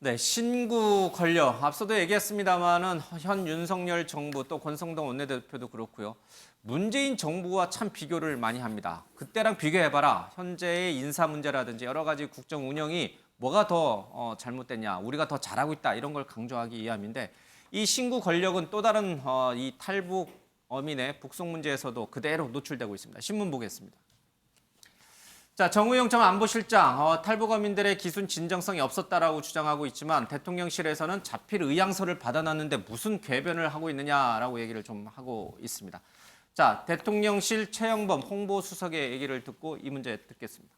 네, 신구 권력 앞서도 얘기했습니다마는 현 윤석열 정부 또 권성동 원내대표도 그렇고요. 문재인 정부와 참 비교를 많이 합니다. 그때랑 비교해봐라. 현재의 인사 문제라든지 여러 가지 국정 운영이 뭐가 더 잘못됐냐, 우리가 더 잘하고 있다 이런 걸 강조하기 위함인데 이 신구 권력은 또 다른 이 탈북 어민의 북송 문제에서도 그대로 노출되고 있습니다. 신문 보겠습니다. 자, 정우영 전 안보실장, 탈북어민들의 기순 진정성이 없었다라고 주장하고 있지만 대통령실에서는 자필 의향서를 받아놨는데 무슨 궤변을 하고 있느냐라고 얘기를 좀 하고 있습니다. 자, 대통령실 최영범 홍보수석의 얘기를 듣고 이 문제 듣겠습니다.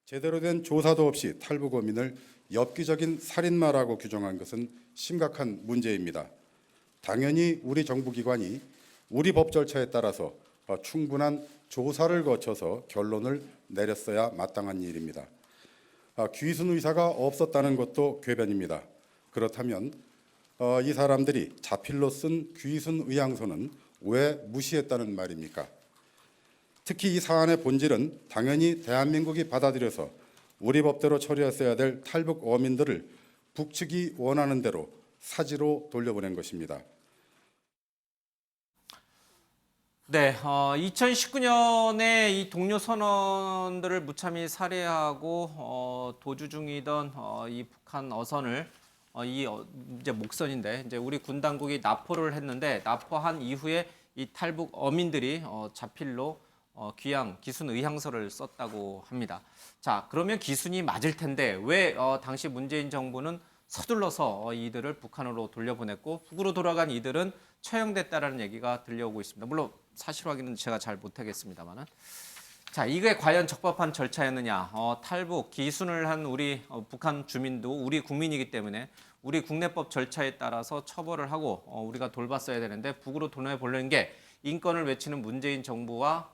제대로 된 조사도 없이 탈북어민을 엽기적인 살인마라고 규정한 것은 심각한 문제입니다. 당연히 우리 정부기관이 우리 법 절차에 따라서 충분한 조사를 거쳐서 결론을 내렸어야 마땅한 일입니다. 귀순 의사가 없었다는 것도 궤변입니다. 그렇다면 이 사람들이 자필로 쓴 귀순 의향서는 왜 무시했다는 말입니까? 특히 이 사안의 본질은 당연히 대한민국이 받아들여서 우리 법대로 처리했어야 될 탈북 어민들을 북측이 원하는 대로 사지로 돌려보낸 것입니다. 네, 2019년에 이 동료 선원들을 무참히 살해하고 도주 중이던 이 북한 어선을 이제 목선인데 이제 우리 군 당국이 납포를 했는데 납포한 이후에 이 탈북 어민들이 자필로 기순 의향서를 썼다고 합니다. 자, 그러면 기순이 맞을 텐데 왜 당시 문재인 정부는 서둘러서 이들을 북한으로 돌려보냈고 북으로 돌아간 이들은 처형됐다라는 얘기가 들려오고 있습니다. 물론 사실 확인은 제가 잘 못하겠습니다만은. 자, 이게 과연 적법한 절차였느냐? 탈북, 기순을 한 우리 북한 주민도 우리 국민이기 때문에 우리 국내법 절차에 따라서 처벌을 하고 우리가 돌봤어야 되는데 북으로 돌려보내는 게 인권을 외치는 문재인 정부와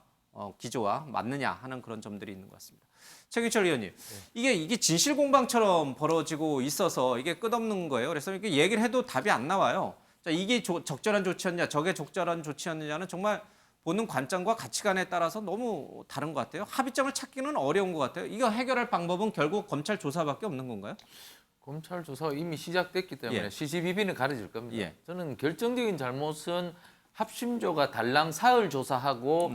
기조와 맞느냐 하는 그런 점들이 있는 것 같습니다. 최규철 의원님, 이게 진실 공방처럼 벌어지고 있어서 이게 끝없는 거예요. 그래서 이렇게 얘기를 해도 답이 안 나와요. 자, 이게 적절한 조치였냐, 저게 적절한 조치였느냐는 정말 보는 관점과 가치관에 따라서 너무 다른 것 같아요. 합의점을 찾기는 어려운 것 같아요. 이거 해결할 방법은 결국 검찰 조사밖에 없는 건가요? 검찰 조사가 이미 시작됐기 때문에 시시비비는 가려질 겁니다. 저는 결정적인 잘못은 합심조가 달랑 사흘 조사하고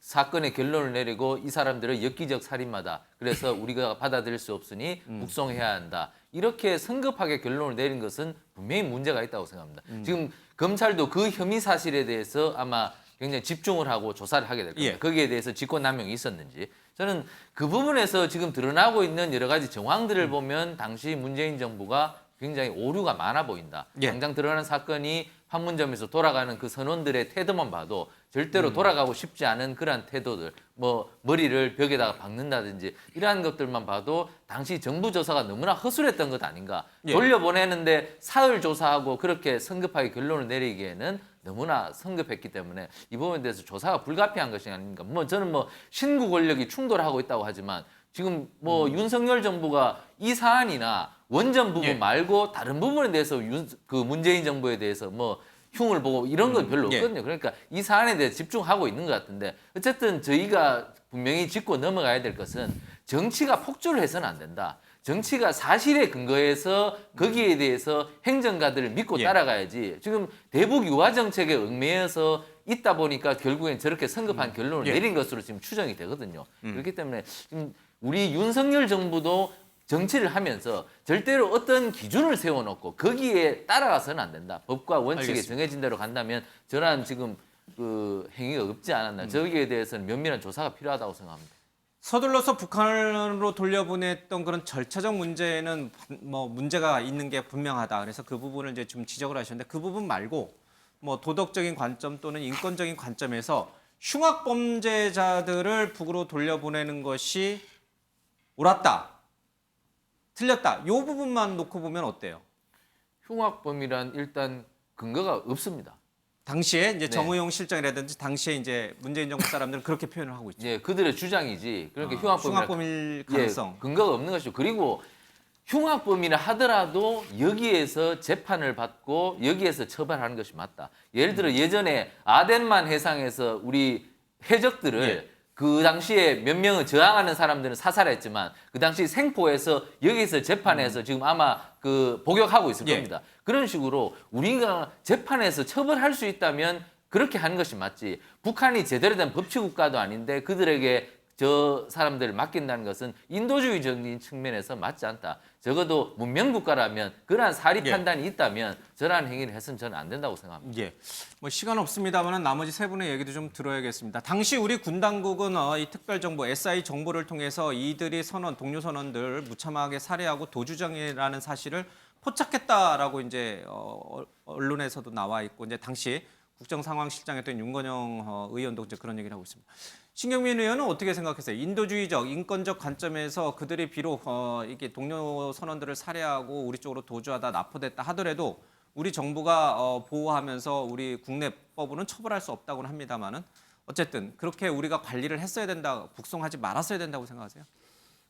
사건의 결론을 내리고 이 사람들은 엽기적 살인마다. 그래서 우리가 받아들일 수 없으니 북송해야 한다. 이렇게 성급하게 결론을 내린 것은 분명히 문제가 있다고 생각합니다. 지금 검찰도 그 혐의 사실에 대해서 아마 굉장히 집중을 하고 조사를 하게 될 겁니다. 거기에 대해서 직권남용이 있었는지. 저는 그 부분에서 지금 드러나고 있는 여러 가지 정황들을 보면 당시 문재인 정부가 굉장히 오류가 많아 보인다. 당장 드러난 사건이 판문점에서 돌아가는 그 선원들의 태도만 봐도 절대로 돌아가고 싶지 않은 그러한 태도들, 뭐 머리를 벽에다가 박는다든지 이러한 것들만 봐도 당시 정부 조사가 너무나 허술했던 것 아닌가. 돌려보내는데 사흘 조사하고 그렇게 성급하게 결론을 내리기에는 너무나 성급했기 때문에 이 부분에 대해서 조사가 불가피한 것이 아닌가. 저는 신구 권력이 충돌하고 있다고 하지만 지금 윤석열 정부가 이 사안이나 원전 부분 말고 다른 부분에 대해서 그 문재인 정부에 대해서 흉을 보고 이런 건 별로 없거든요. 그러니까 이 사안에 대해서 집중하고 있는 것 같은데 어쨌든 저희가 분명히 짚고 넘어가야 될 것은 정치가 폭주를 해서는 안 된다. 정치가 사실에 근거해서 거기에 대해서 행정가들을 믿고 따라가야지. 지금 대북 유화 정책에 얽매여서 있다 보니까 결국엔 저렇게 성급한 결론을 내린 것으로 지금 추정이 되거든요. 그렇기 때문에 지금 우리 윤석열 정부도 정치를 하면서 절대로 어떤 기준을 세워놓고 거기에 따라가서는 안 된다. 법과 원칙에 알겠습니다. 정해진 대로 간다면 저런 지금 그 행위가 없지 않았나. 저기에 대해서는 면밀한 조사가 필요하다고 생각합니다. 서둘러서 북한으로 돌려보냈던 그런 절차적 문제는 문제가 있는 게 분명하다. 그래서 그 부분을 이제 좀 지적을 하셨는데 그 부분 말고 도덕적인 관점 또는 인권적인 관점에서 흉악 범죄자들을 북으로 돌려보내는 것이 옳았다, 틀렸다. 이 부분만 놓고 보면 어때요? 흉악범이란 일단 근거가 없습니다. 당시에 이제 정의용 실장이라든지 당시에 이제 문재인 정부 사람들은 그렇게 표현을 하고 있죠. 그들의 주장이지. 그러니까 흉악범일 가능성. 근거가 없는 것이죠. 그리고 흉악범이라 하더라도 여기에서 재판을 받고 여기에서 처벌하는 것이 맞다. 예를 들어 예전에 아덴만 해상에서 우리 해적들을 그 당시에 몇 명을 저항하는 사람들은 사살했지만 그 당시 생포해서 여기서 재판해서 지금 아마 그 복역하고 있을 예. 겁니다. 그런 식으로 우리가 재판에서 처벌할 수 있다면 그렇게 하는 것이 맞지. 북한이 제대로 된 법치 국가도 아닌데 그들에게 저 사람들을 맡긴다는 것은 인도주의적인 측면에서 맞지 않다. 적어도 문명 국가라면 그러한 사리 예. 판단이 있다면 저러한 행위를 해서는 저는 안 된다고 생각합니다. 예. 뭐 시간 없습니다만 나머지 세 분의 얘기도 좀 들어야겠습니다. 당시 우리 군 당국은 이 특별정보 SI 정보를 통해서 이들이 동료 선원들 무참하게 살해하고 도주장이라는 사실을 포착했다라고 이제 언론에서도 나와 있고 이제 당시 국정상황실장이었던 윤건영 의원도 이제 그런 얘기를 하고 있습니다. 신경민 의원은 어떻게 생각하세요? 인도주의적, 인권적 관점에서 그들이 비록 이게 동료 선원들을 살해하고 우리 쪽으로 도주하다 납포됐다 하더라도 우리 정부가 보호하면서 우리 국내법으로는 처벌할 수 없다고는 합니다만은 어쨌든 그렇게 우리가 관리를 했어야 된다, 북송하지 말았어야 된다고 생각하세요?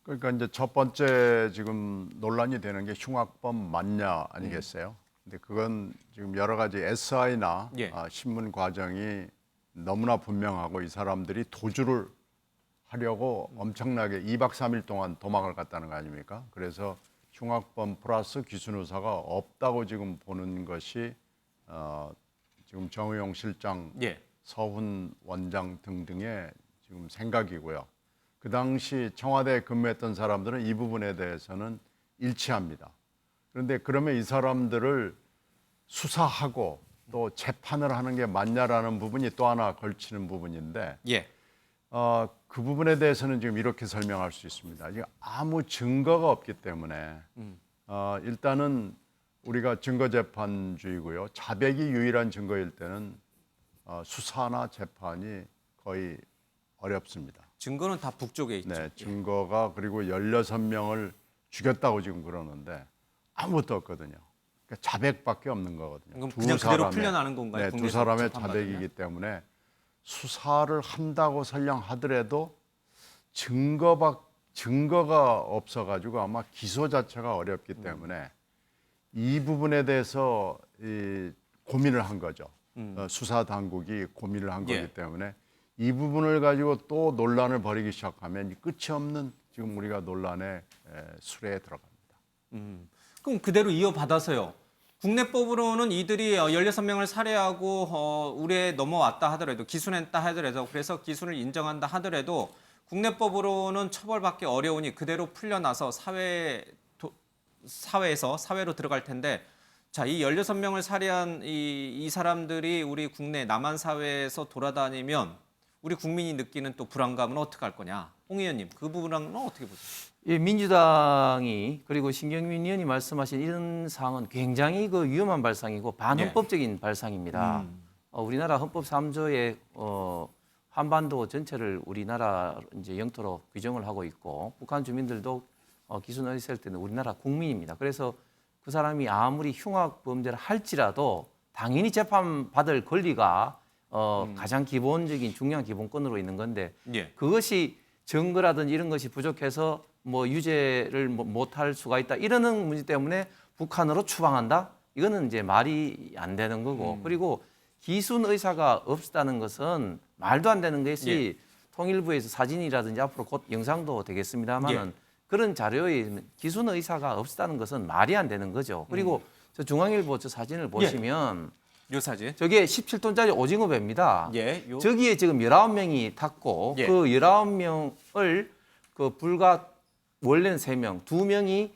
그러니까 이제 첫 번째 지금 논란이 되는 게 흉악범 맞냐 아니겠어요? 근데 그건 지금 여러 가지 SI나 예. 신문 과정이 너무나 분명하고 이 사람들이 도주를 하려고 엄청나게 2박 3일 동안 도망을 갔다는 거 아닙니까? 그래서 흉악범 플러스 기순 의사가 없다고 지금 보는 것이 지금 정의용 실장, 예. 서훈 원장 등등의 지금 생각이고요. 그 당시 청와대에 근무했던 사람들은 이 부분에 대해서는 일치합니다. 그런데 그러면 이 사람들을 수사하고 또 재판을 하는 게 맞냐라는 부분이 또 하나 걸치는 부분인데 예. 그 부분에 대해서는 지금 이렇게 설명할 수 있습니다. 지금 아무 증거가 없기 때문에 일단은 우리가 증거재판주의고요. 자백이 유일한 증거일 때는 수사나 재판이 거의 어렵습니다. 증거는 다 북쪽에 있죠. 네, 증거가 그리고 16명을 죽였다고 지금 그러는데 아무것도 없거든요. 그러니까 자백밖에 없는 거거든요. 그럼 그냥 그대로 풀려나는 건가요? 네, 두 국내에서 사람의 재판받으면? 자백이기 때문에 수사를 한다고 설령 하더라도 증거가 없어가지고 아마 기소 자체가 어렵기 때문에 이 부분에 대해서 고민을 한 거죠. 수사 당국이 고민을 한 예. 거기 때문에 이 부분을 가지고 또 논란을 벌이기 시작하면 끝이 없는 지금 우리가 논란의 수레에 들어갑니다. 그럼 그대로 이어받아서요. 국내법으로는 이들이 16명을 살해하고 우리에 넘어왔다 하더라도 기순했다 하더라도 그래서 기순을 인정한다 하더라도 국내법으로는 처벌받기 어려우니 그대로 풀려나서 사회로 들어갈 텐데 자, 이 16명을 살해한 이 사람들이 우리 국내 남한 사회에서 돌아다니면 우리 국민이 느끼는 또 불안감은 어떻게 할 거냐? 홍 의원님, 그 부분은 어떻게 보세요? 예, 민주당이 그리고 신경민 의원이 말씀하신 이런 사항은 굉장히 그 위험한 발상이고 반헌법적인 발상입니다. 우리나라 헌법 3조에 한반도 전체를 우리나라 이제 영토로 규정을 하고 있고 북한 주민들도 기순 있을 때는 우리나라 국민입니다. 그래서 그 사람이 아무리 흉악 범죄를 할지라도 당연히 재판받을 권리가 가장 기본적인 중요한 기본권으로 있는 건데 예. 그것이 증거라든지 이런 것이 부족해서 뭐 유죄를 못할 수가 있다 이러는 문제 때문에 북한으로 추방한다 이거는 이제 말이 안 되는 거고 그리고 기순 의사가 없다는 것은 말도 안 되는 것이 예. 통일부에서 사진이라든지 앞으로 곧 영상도 되겠습니다만은 예. 그런 자료에 기순 의사가 없다는 것은 말이 안 되는 거죠. 그리고 저 중앙일보 저 사진을 보시면 요 사진. 저게 17톤짜리 오징어 배입니다. 예. 요. 저기에 지금 19명이 탔고 예. 그 19명을 그 불과 원래는 3명, 2명이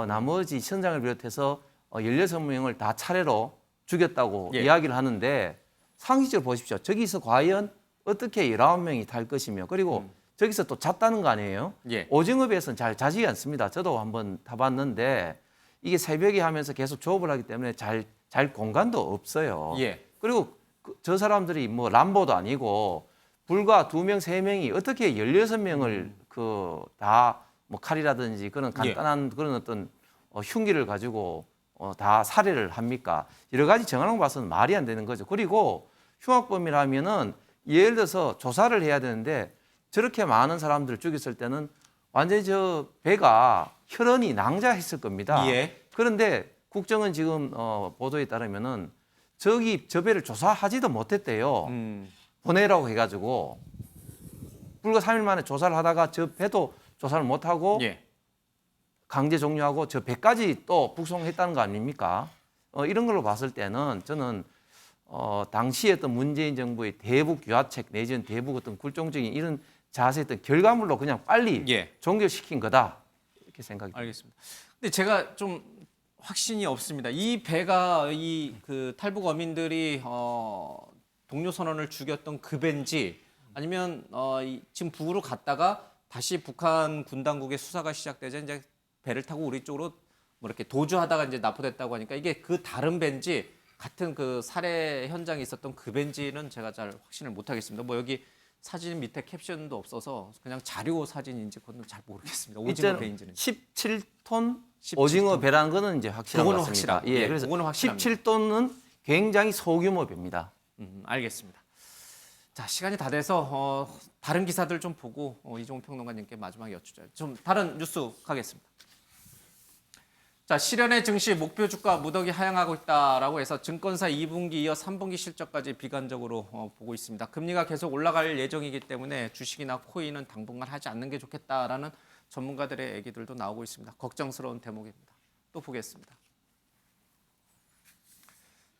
나머지 선장을 비롯해서 16명을 다 차례로 죽였다고 예. 이야기를 하는데 상식적으로 보십시오. 저기서 과연 어떻게 19명이 탈 것이며 그리고 저기서 또 잤다는 거 아니에요? 예. 오징어 배에서는 잘 자지 않습니다. 저도 한번 타봤는데 이게 새벽에 하면서 계속 조업을 하기 때문에 잘 공간도 없어요. 예. 그리고 저 사람들이 뭐 람보도 아니고 불과 2명, 3명이 어떻게 16명을 그 다 뭐 칼이라든지 그런 간단한 그런 어떤 흉기를 가지고 다 살해를 합니까? 여러 가지 정황을 봐서는 말이 안 되는 거죠. 그리고 흉악범이라면은 예를 들어서 조사를 해야 되는데 저렇게 많은 사람들을 죽였을 때는 완전히 저 배가 혈흔이 낭자했을 겁니다. 예. 그런데 국정은 지금 보도에 따르면은 저 배를 조사하지도 못했대요. 보내라고 해가지고 불과 3일 만에 조사를 하다가 저 배도 조사를 못하고 예. 강제 종료하고 저 배까지 또 북송했다는 거 아닙니까? 이런 걸로 봤을 때는 저는 당시에 어떤 문재인 정부의 대북 유화책 내지는 대북 어떤 굴종적인 이런 자세했던 결과물로 그냥 빨리 예. 종결시킨 거다 이렇게 생각이 알겠습니다. 근데 제가 좀 확신이 없습니다. 이 배가 이 그 탈북 어민들이 동료 선원을 죽였던 그 배인지 아니면 지금 북으로 갔다가 다시 북한 군 당국의 수사가 시작되자 이제 배를 타고 우리 쪽으로 뭐 이렇게 도주하다가 이제 납포됐다고 하니까 이게 그 다른 배인지 같은 그 살해 현장에 있었던 그 배인지는 제가 잘 확신을 못 하겠습니다. 뭐 여기 사진 밑에 캡션도 없어서 그냥 자료 사진인지 그건 잘 모르겠습니다. 오징어 배인지는. 17톤 17톤. 오징어 배라는 거는 이제 확실한 것 그거는 같습니다. 확실합니다. 예, 그래서 그거는 확실합니다. 17톤은 굉장히 소규모 배입니다. 알겠습니다. 자, 시간이 다 돼서 다른 기사들 좀 보고 이종훈 평론가님께 마지막에 여쭙죠. 좀 다른 뉴스 가겠습니다. 자, 실현의 증시 목표 주가 무더기 하향하고 있다라고 해서 증권사 2분기 이어 3분기 실적까지 비관적으로 보고 있습니다. 금리가 계속 올라갈 예정이기 때문에 주식이나 코인은 당분간 하지 않는 게 좋겠다라는 전문가들의 얘기들도 나오고 있습니다. 걱정스러운 대목입니다. 또 보겠습니다.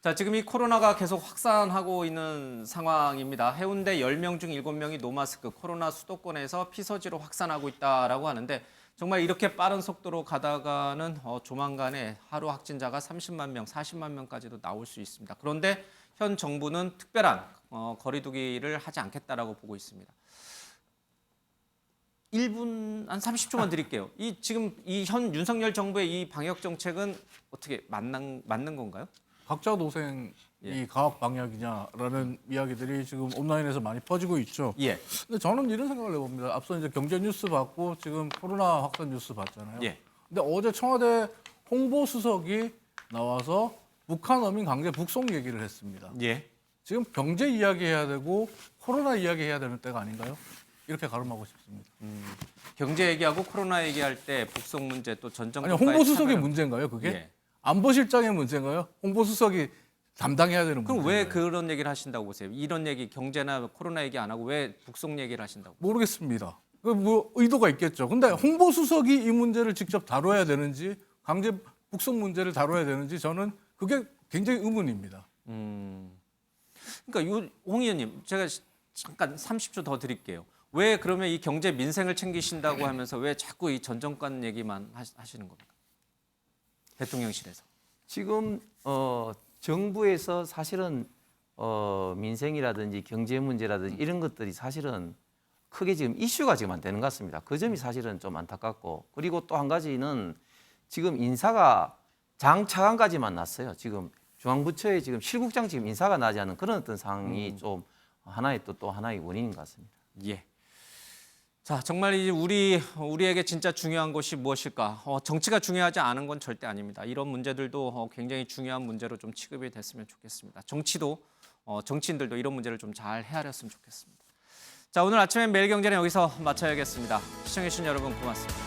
자, 지금 이 코로나가 계속 확산하고 있는 상황입니다. 해운대 10명 중 7명이 노마스크, 코로나 수도권에서 피서지로 확산하고 있다라고 하는데 정말 이렇게 빠른 속도로 가다가는 조만간에 하루 확진자가 30만 명, 40만 명까지도 나올 수 있습니다. 그런데 현 정부는 특별한 거리두기를 하지 않겠다라고 보고 있습니다. 1분 한 30초만 드릴게요. 이 지금 이 현 윤석열 정부의 이 방역 정책은 어떻게 맞는 건가요? 각자 도생이 과학 방역이냐라는 이야기들이 지금 온라인에서 많이 퍼지고 있죠. 예. 근데 저는 이런 생각을 해봅니다. 앞서 이제 경제 뉴스 봤고 지금 코로나 확산 뉴스 봤잖아요. 예. 근데 어제 청와대 홍보수석이 나와서 북한 어민 강제 북송 얘기를 했습니다. 예. 지금 경제 이야기해야 되고 코로나 이야기해야 되는 때가 아닌가요? 이렇게 가름하고 싶습니다. 경제 얘기하고 코로나 얘기할 때 북송 문제 또 전정 아니 홍보수석의 문제인가요, 그게? 예. 안보실장의 문제인가요? 홍보수석이 담당해야 되는 문제인가요? 그럼 왜 그런 얘기를 하신다고 보세요? 이런 얘기 경제나 코로나 얘기 안 하고 왜 북송 얘기를 하신다고? 모르겠습니다. 그 뭐 의도가 있겠죠. 근데 홍보수석이 이 문제를 직접 다뤄야 되는지 강제 북송 문제를 다뤄야 되는지 저는 그게 굉장히 의문입니다. 그러니까 홍 의원님 제가 잠깐 30초 더 드릴게요. 왜 그러면 이 경제 민생을 챙기신다고 하면서 왜 자꾸 이 전 정권 얘기만 하시는 겁니까? 대통령실에서. 지금 정부에서 사실은 민생이라든지 경제 문제라든지 이런 것들이 사실은 크게 지금 이슈가 지금 안 되는 것 같습니다. 그 점이 사실은 좀 안타깝고 그리고 또 한 가지는 지금 인사가 장 차관까지만 났어요. 지금 중앙부처에 지금 실국장 지금 인사가 나지 않은 그런 어떤 상황이 좀 하나의 또 하나의 원인인 것 같습니다. 예. 자, 정말 이제 우리에게 진짜 중요한 것이 무엇일까? 정치가 중요하지 않은 건 절대 아닙니다. 이런 문제들도 굉장히 중요한 문제로 좀 취급이 됐으면 좋겠습니다. 정치인들도 이런 문제를 좀 잘 헤아렸으면 좋겠습니다. 자, 오늘 아침엔 매일경제는 여기서 마쳐야겠습니다. 시청해주신 여러분 고맙습니다.